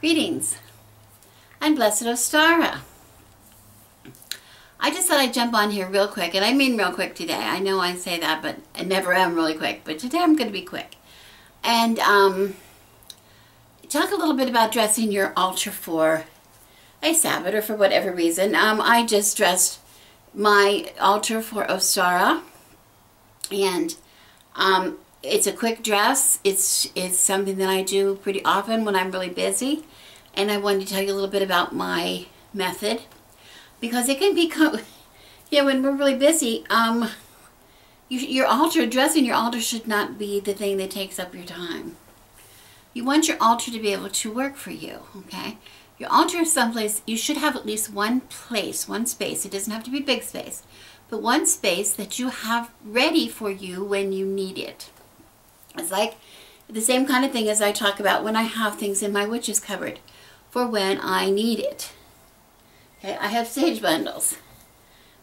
Greetings and blessed Ostara. I just thought I'd jump on here real quick, and I mean real quick today. I know I say that, but I never am really quick. But today I'm going to be quick. And talk a little bit about dressing your altar for a Sabbath or for whatever reason. I just dressed my altar for Ostara, and it's a quick dress. It's something that I do pretty often when I'm really busy, and I wanted to tell you a little bit about my method, because it can become, when we're really busy, your altar, dressing your altar should not be the thing that takes up your time. You want your altar to be able to work for you, okay? Your altar is someplace, you should have at least one place, one space. It doesn't have to be a big space, but one space that you have ready for you when you need it. It's like the same kind of thing as I talk about when I have things in my witch's cupboard for when I need it. Okay, I have sage bundles,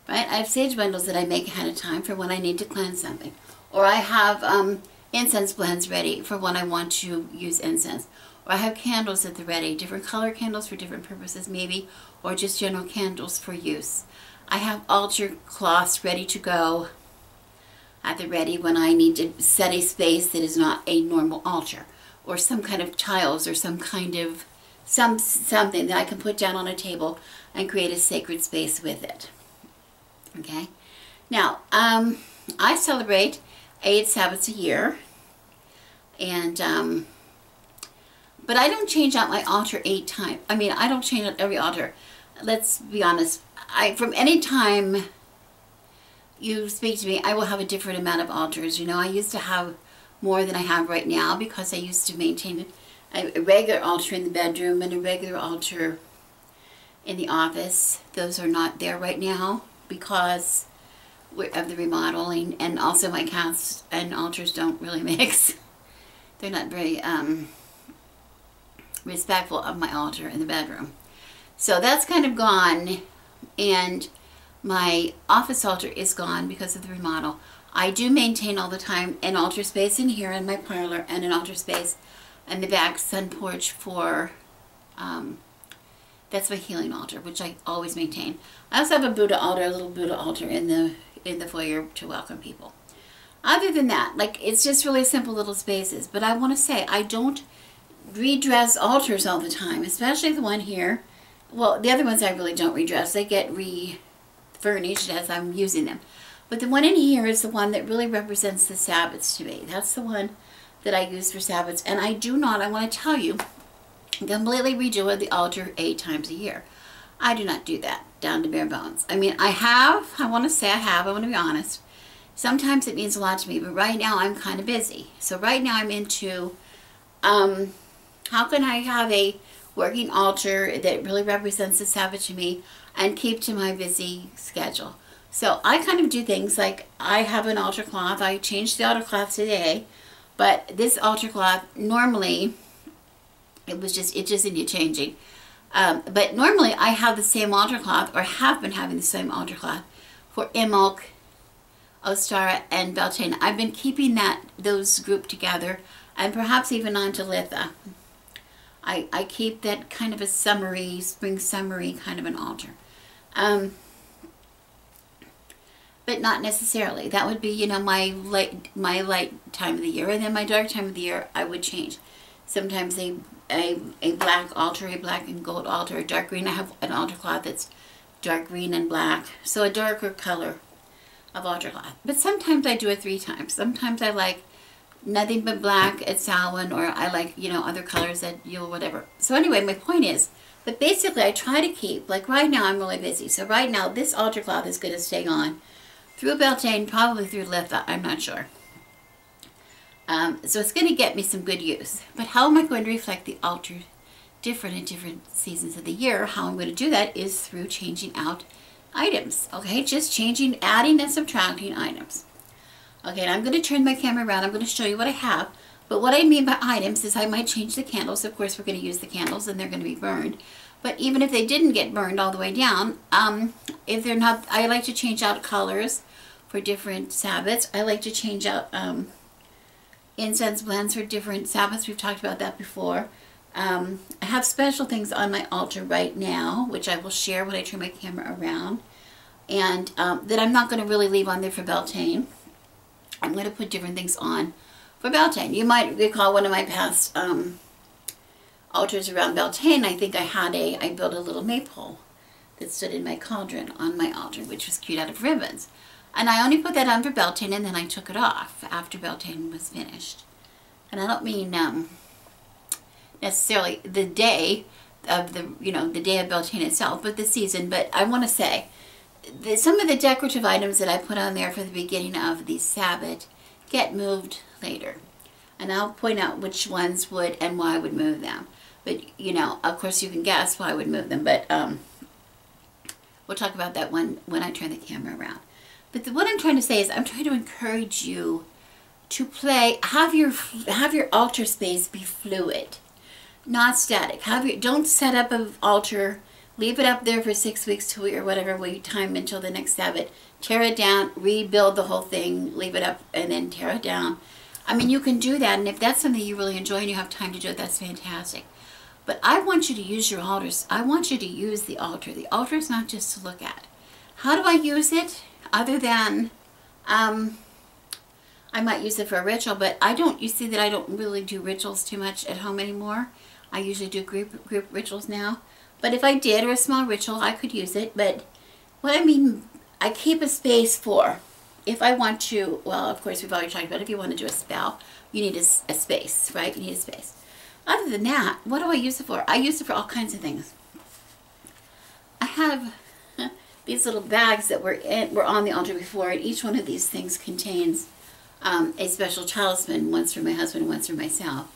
right? I have sage bundles that I make ahead of time for when I need to cleanse something. Or I have incense blends ready for when I want to use incense. Or I have candles at the ready, different color candles for different purposes maybe, or just general candles for use. I have altar cloths ready to go at the ready when I need to set a space that is not a normal altar, or some kind of tiles, or some kind of something that I can put down on a table and create a sacred space with it. Okay, now I celebrate 8 Sabbaths a year, and but I don't change out my altar 8 times. I mean, I don't change out every altar. Let's be honest. From any time you speak to me, I will have a different amount of altars. You know, I used to have more than I have right now because I used to maintain a regular altar in the bedroom and a regular altar in the office. Those are not there right now because of the remodeling, and also my cats and altars don't really mix. They're not very respectful of my altar in the bedroom. So that's kind of gone, and my office altar is gone because of the remodel. I do maintain all the time an altar space in here in my parlor, and an altar space in the back sun porch for, that's my healing altar, which I always maintain. I also have a Buddha altar, a little Buddha altar in the foyer to welcome people. Other than that, like, it's just really simple little spaces. But I want to say, I don't redress altars all the time, especially the one here. Well, the other ones I really don't redress. They get refurnished as I'm using them. But the one in here is the one that really represents the Sabbaths to me. That's the one that I use for Sabbaths. And I do not, I want to tell you, completely redo the altar 8 times a year. I do not do that down to bare bones. I mean, I want to be honest. Sometimes it means a lot to me, but right now I'm kind of busy. So right now I'm into, how can I have a working altar that really represents the Sabbath to me and keep to my busy schedule? So I kind of do things like, I have an altar cloth. I changed the altar cloth today, but this altar cloth, normally, it just needed changing. But normally I have the same altar cloth, or have been having the same altar cloth for Imbolc, Ostara, and Beltane. I've been keeping those grouped together, and perhaps even on to Litha. I keep that kind of a summery, spring summery kind of an altar. But not necessarily. That would be, you know, my light time of the year, and then my dark time of the year I would change. Sometimes a black altar, a black and gold altar, a dark green. I have an altar cloth that's dark green and black, so a darker color of altar cloth. But sometimes I do it 3 times. Sometimes I like nothing but black at Samhain, or I like, you know, other colors at Yule, whatever. So anyway, my point is, but basically I try to keep, like right now I'm really busy. So right now this altar cloth is going to stay on through Beltane, probably through Litha, I'm not sure. So it's going to get me some good use. But how am I going to reflect the altar different in different seasons of the year? How I'm going to do that is through changing out items. Okay, just changing, adding and subtracting items. Okay, and I'm going to turn my camera around. I'm going to show you what I have. But what I mean by items is I might change the candles. Of course, we're going to use the candles, and they're going to be burned. But even if they didn't get burned all the way down, if they're not, I like to change out colors for different Sabbaths. I like to change out incense blends for different Sabbaths. We've talked about that before. I have special things on my altar right now, which I will share when I turn my camera around, and that I'm not going to really leave on there for Beltane. I'm going to put different things on for Beltane. You might recall one of my past altars around Beltane. I think I built a little maypole that stood in my cauldron on my altar, which was cute out of ribbons. And I only put that on for Beltane, and then I took it off after Beltane was finished. And I don't mean necessarily the day of the day of Beltane itself, but the season. But I want to say that some of the decorative items that I put on there for the beginning of the Sabbat get moved later. And I'll point out which ones would and why I would move them. But, of course you can guess why I would move them, but we'll talk about that when I turn the camera around. But what I'm trying to say is I'm trying to encourage you to have your altar space be fluid, not static. Don't set up an altar, leave it up there for 6 weeks or whatever time until the next Sabbath. Tear it down, rebuild the whole thing, leave it up, and then tear it down. I mean, you can do that, and if that's something you really enjoy and you have time to do it, that's fantastic. But I want you to use your altars. I want you to use the altar. The altar is not just to look at. How do I use it? Other than, I might use it for a ritual, but you see that I don't really do rituals too much at home anymore. I usually do group rituals now. But if I did, or a small ritual, I could use it. But what I mean, I keep a space for, if I want to, well, of course, we've already talked about if you want to do a spell, you need a space, right? You need a space. Other than that, what do I use it for? I use it for all kinds of things. I have these little bags that were on the altar before, and each one of these things contains a special talisman, once for my husband, once for myself,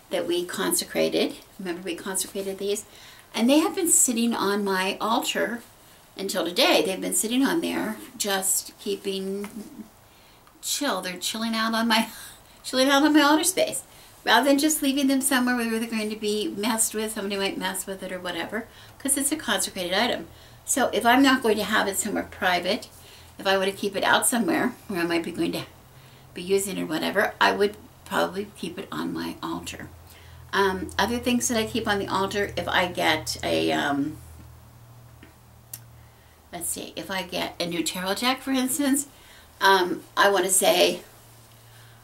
that we consecrated. Remember, we consecrated these? And they have been sitting on my altar until today. They've been sitting on there, just keeping chill. They're chilling out on my altar space. Rather than just leaving them somewhere where they're going to be messed with, somebody might mess with it or whatever, because it's a consecrated item. So if I'm not going to have it somewhere private, if I were to keep it out somewhere where I might be going to be using it or whatever, I would probably keep it on my altar. Other things that I keep on the altar, if I get a, let's see, if I get a new tarot deck, for instance, I want to say,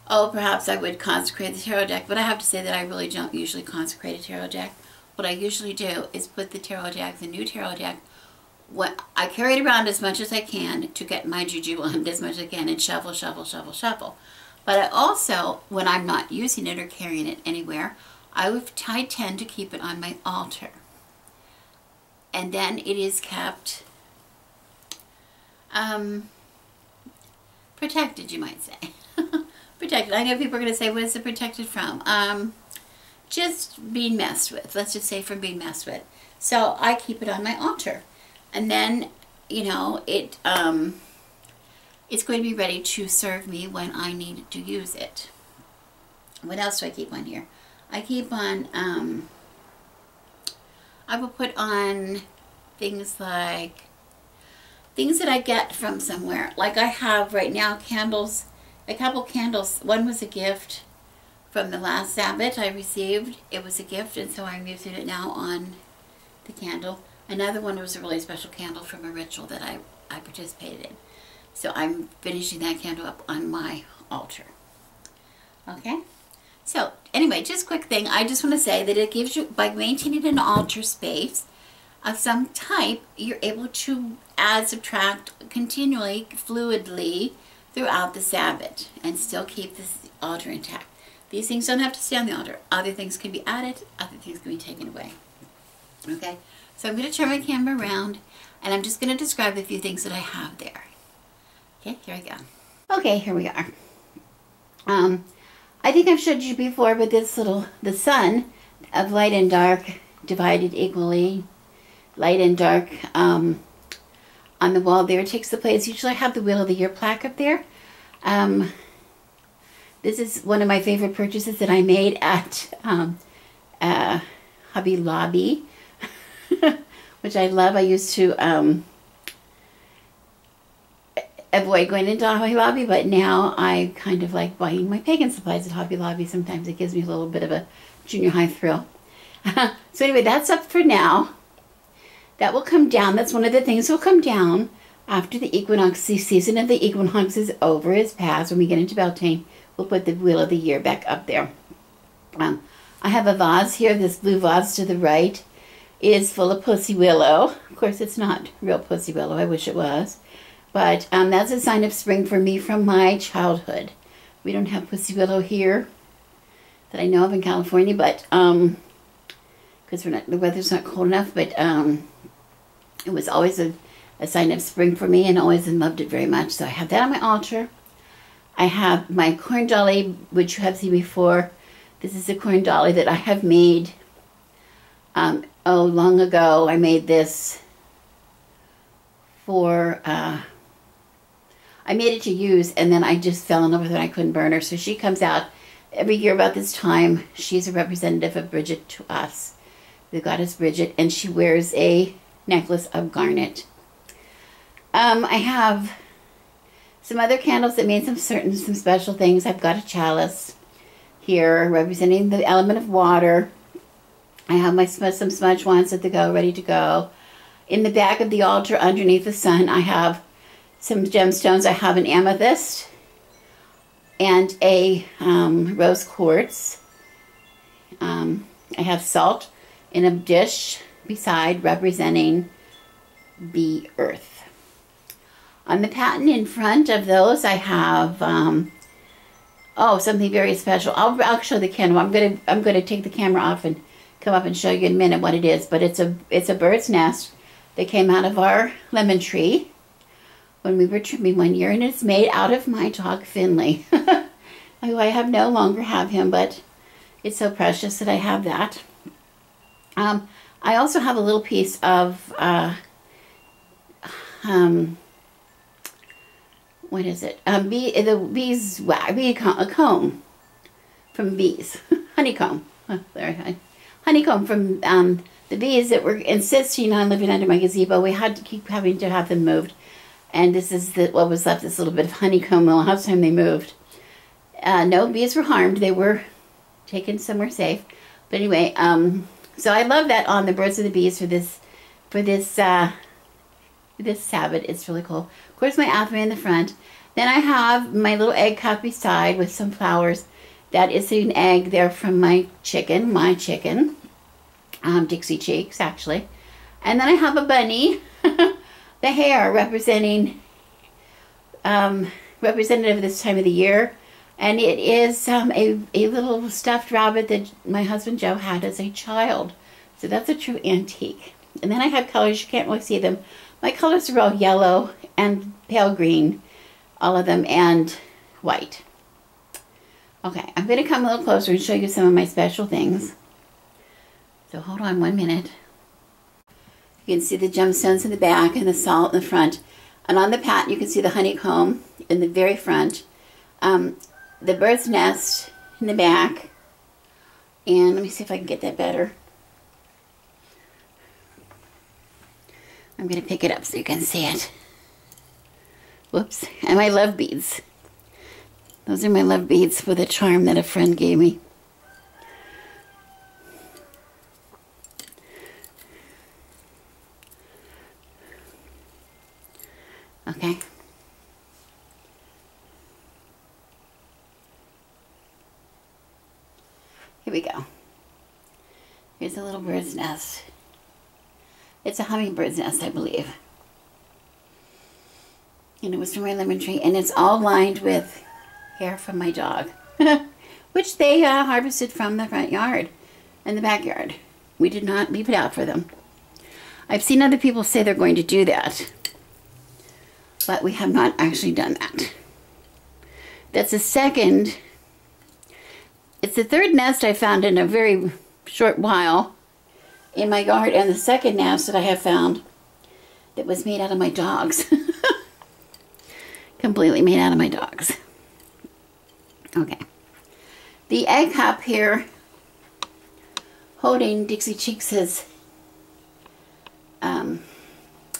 oh, perhaps I would consecrate the tarot deck, but I have to say that I really don't usually consecrate a tarot deck. What I usually do is put the tarot deck, the new tarot deck, I carry it around as much as I can to get my juju on as much as I can, and shuffle, shuffle, shuffle, shuffle. But I also, when I'm not using it or carrying it anywhere, I tend to keep it on my altar. And then it is kept protected, you might say. Protected. I know people are going to say, what is it protected from? Just being messed with. Let's just say from being messed with. So I keep it on my altar. And then, it's going to be ready to serve me when I need to use it. What else do I keep on here? I keep on, I will put on things that I get from somewhere. Like I have right now candles, a couple candles. One was a gift from the last Sabbath I received. It was a gift, and so I'm using it now on the candle. Another one was a really special candle from a ritual that I participated in. So I'm finishing that candle up on my altar. Okay? So anyway, just a quick thing. I just want to say that it gives you, by maintaining an altar space of some type, you're able to add, subtract continually, fluidly throughout the Sabbath and still keep this altar intact. These things don't have to stay on the altar. Other things can be added, other things can be taken away. Okay? So I'm going to turn my camera around, and I'm just going to describe a few things that I have there. Okay, here I go. Okay, here we are. I think I've showed you before, but the sun of light and dark divided equally, light and dark, on the wall there takes the place. Usually I have the Wheel of the Year plaque up there. This is one of my favorite purchases that I made at Hobby Lobby, which I love. I used to avoid going into Hobby Lobby, but now I kind of like buying my pagan supplies at Hobby Lobby. Sometimes it gives me a little bit of a junior high thrill. So anyway, that's up for now. That will come down. That's one of the things that will come down after the equinox. The season of the equinox is over, is past. When we get into Beltane, we'll put the Wheel of the Year back up there. I have a vase here. This blue vase to the right is full of pussy willow. Of course, it's not real pussy willow. I wish it was. But that's a sign of spring for me from my childhood. We don't have pussy willow here that I know of in California, but because the weather's not cold enough. But it was always a sign of spring for me, and always loved it very much. So I have that on my altar. I have my corn dolly, which you have seen before. This is a corn dolly that I have made long ago. I made this for, I made it to use, and then I just fell in love with her and I couldn't burn her. So she comes out every year about this time. She's a representative of Bridget to us, the goddess Bridget, and she wears a necklace of garnet. I have some other candles that made some special things. I've got a chalice here representing the element of water. I have some smudge wands at the go, ready to go. In the back of the altar, underneath the sun, I have some gemstones. I have an amethyst and a rose quartz. I have salt in a dish beside, representing the earth. On the paten in front of those, I have something very special. I'll show the candle. I'm gonna take the camera off and come up and show you in a minute what it is. But it's a bird's nest that came out of our lemon tree when we were trimming one year, and it's made out of my dog Finley. I have no longer have him, but it's so precious that I have that. I also have a little piece of what is it? A comb from bees. Honeycomb. Honeycomb from the bees that were insisting on living under my gazebo. We had to keep having to have them moved. And this is what was left, this little bit of honeycomb the last time they moved. No bees were harmed. They were taken somewhere safe. But anyway, so I love that on the birds and the bees for this Sabbath. It's really cool. Of course, my athame in the front. Then I have my little egg cup beside with some flowers. That is an egg there from my chicken, Dixie Cheeks, actually. And then I have a bunny, the hair representing, representative of this time of the year. And it is a little stuffed rabbit that my husband Joe had as a child. So that's a true antique. And then I have colors. You can't really see them. My colors are all yellow and pale green, all of them, and white. Okay, I'm going to come a little closer and show you some of my special things. So hold on 1 minute. You can see the gemstones in the back and the salt in the front. And on the paten, you can see the honeycomb in the very front. The bird's nest in the back. And let me see if I can get that better. I'm going to pick it up so you can see it. Whoops. And my love beads. Those are my love beads with a charm that a friend gave me. Okay. Here we go. Here's a little bird's nest. It's a hummingbird's nest, I believe. And it was from my lemon tree, and it's all lined with hair from my dog, which they harvested from the front yard and the backyard. We did not leave it out for them. I've seen other people say they're going to do that, but we have not actually done that. That's it's the third nest I found in a very short while in my yard, and the second nest that I have found that was made out of my dogs. Completely made out of my dogs. Okay. The egg cup here holding Dixie Cheeks'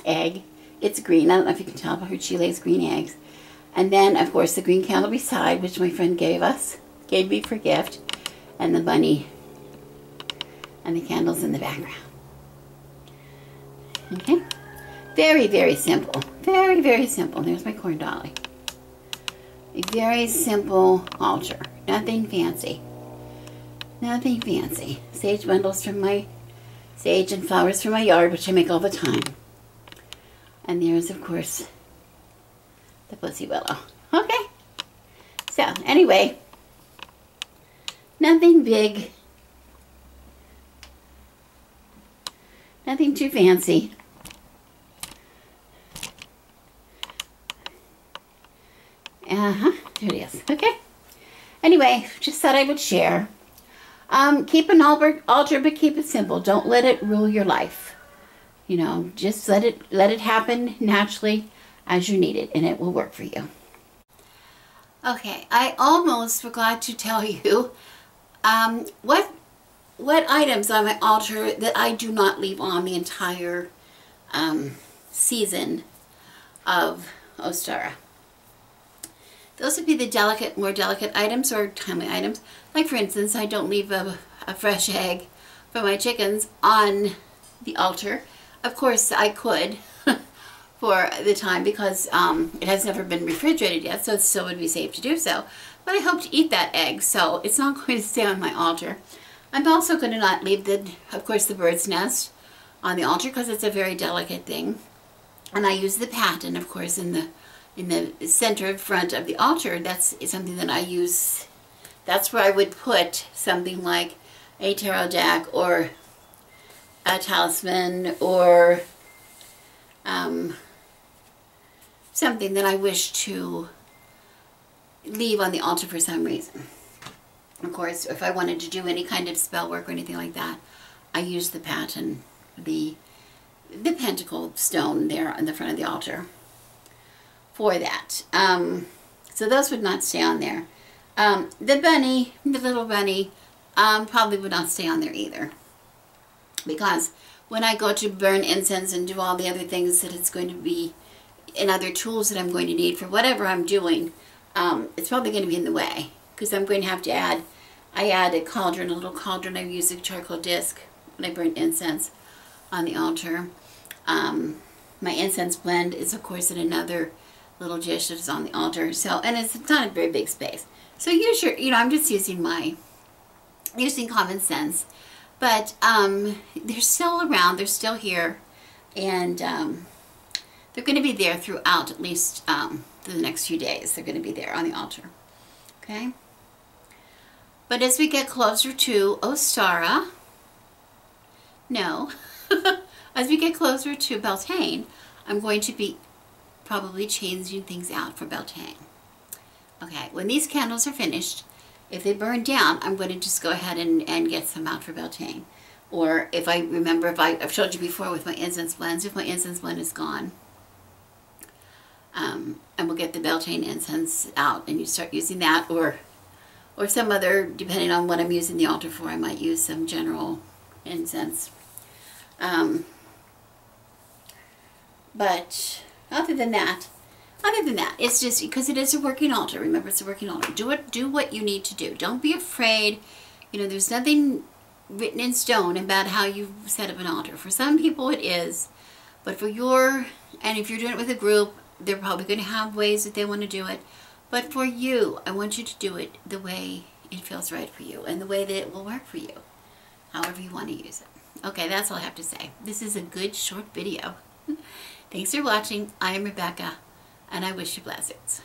egg. It's green. I don't know if you can tell, but she lays green eggs. And then, of course, the green candle beside, which my friend gave me for gift. And the bunny and the candles in the background. Okay? Very, very simple. Very, very simple. There's my corn dolly. A very simple altar. Nothing fancy. Nothing fancy. Sage bundles from my sage and flowers from my yard, which I make all the time. And there's, of course, the pussy willow. Okay? So, anyway, nothing big. Nothing too fancy. There it is. Okay. Anyway, just thought I would share. Keep an altar, but keep it simple. Don't let it rule your life. You know, just let it happen naturally as you need it, and it will work for you. Okay, I almost forgot to tell you what items on my altar that I do not leave on the entire season of Ostara. Those would be the more delicate items or timely items. Like, for instance, I don't leave a fresh egg for my chickens on the altar. Of course, I could for the time because it has never been refrigerated yet, so it still would be safe to do so. But I hope to eat that egg, so it's not going to stay on my altar. I'm also going to not leave, of course, the bird's nest on the altar because it's a very delicate thing. And I use the paten, of course, in the center front of the altar. That's something that I use. That's where I would put something like a tarot deck or a talisman or something that I wish to leave on the altar for some reason. Of course, if I wanted to do any kind of spell work or anything like that, I use the paten, the pentacle stone there on the front of the altar for that. So those would not stay on there. The bunny, the little bunny, probably would not stay on there either. Because when I go to burn incense and do all the other things that it's going to be, and other tools that I'm going to need for whatever I'm doing, it's probably going to be in the way. Because I'm going to have to add, I add a cauldron, a little cauldron. I use a charcoal disc when I burn incense on the altar. My incense blend is, of course, in another little dish that is on the altar. So, and it's not a very big space. So use your, I'm just using common sense. But they're still around, they're still here, and they're going to be there throughout at least the next few days. They're going to be there on the altar. Okay? But as we get closer to Ostara, as we get closer to Beltane, I'm going to be probably changing things out for Beltane. Okay, when these candles are finished, if they burn down, I'm going to just go ahead and get some out for Beltane. Or if I remember, I've showed you before with my incense blends, if my incense blend is gone, and we'll get the Beltane incense out and you start using that, or some other, depending on what I'm using the altar for, I might use some general incense. But other than that, it's just because it is a working altar. Remember, it's a working altar. Do what you need to do. Don't be afraid. There's nothing written in stone about how you set up an altar. For some people it is, but and if you're doing it with a group, they're probably going to have ways that they want to do it. But for you, I want you to do it the way it feels right for you and the way that it will work for you, however you want to use it. Okay, that's all I have to say. This is a good short video. Thanks for watching. I am Rebecca, and I wish you blessings.